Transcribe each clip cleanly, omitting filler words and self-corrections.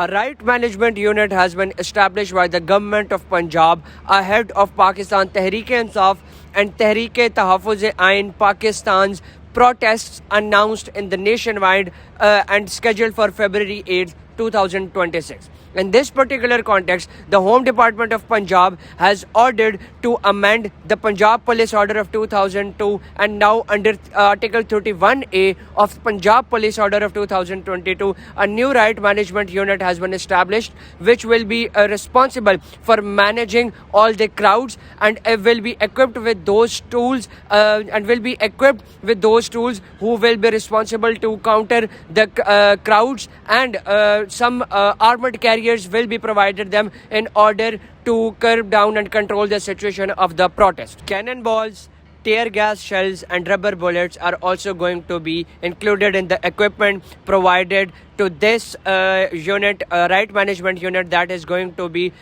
A right management unit has been established by the government of Punjab ahead of Pakistan Tehreek-e-Insaf and Tehreek-e-Tahaffuz-e-Ain Pakistan's protests announced in the nationwide and scheduled for February 8th, 2026. In this particular context, the Home Department of Punjab has ordered to amend the Punjab Police Order of 2002, and now under Article 31A of Punjab Police Order of 2022, a new right management unit has been established which will be responsible for managing all the crowds and will be equipped with those tools who will be responsible to counter the crowds, and some armored carriers will be provided them in order to curb down and control the situation of the protest. Cannonballs, tear gas shells and rubber bullets are also going to be included in the equipment provided to this right management unit that is going to be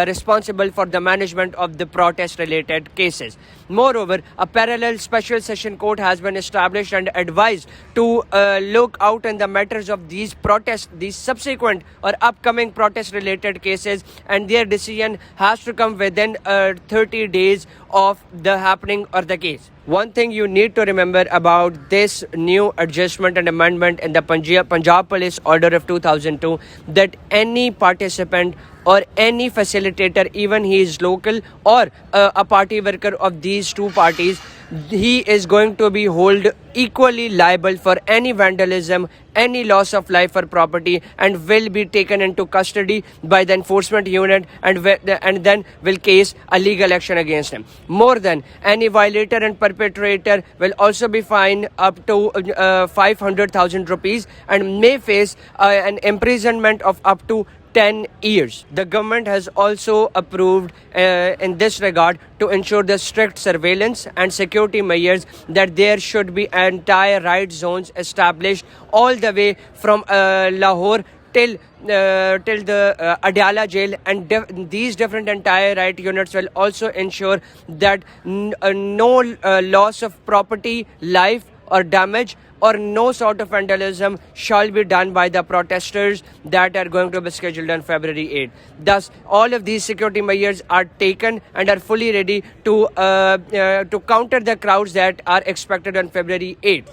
responsible for the management of the protest related cases. Moreover, a parallel special session court has been established and advised to look out in the matters of these protests, these subsequent or upcoming protest related cases, and their decision has to come within 30 days of the happening or the case. One thing you need to remember about this new adjustment and amendment in the Punjab Police Order of 2002, that any participant or any facilitator, even he is local or a party worker of these two parties, he is going to be held equally liable for any vandalism, any loss of life or property, and will be taken into custody by the enforcement unit and then will case a legal action against him. More than any violator and perpetrator will also be fined up to 500,000 rupees and may face an imprisonment of up to 10 years. The government has also approved in this regard to ensure the strict surveillance and security measures that there should be entire right zones established all the way from Lahore till the Adiala jail, and these different entire right units will also ensure that no loss of property, life or damage or no sort of vandalism shall be done by the protesters that are going to be scheduled on February 8th. Thus, all of these security measures are taken and are fully ready to counter the crowds that are expected on February 8th.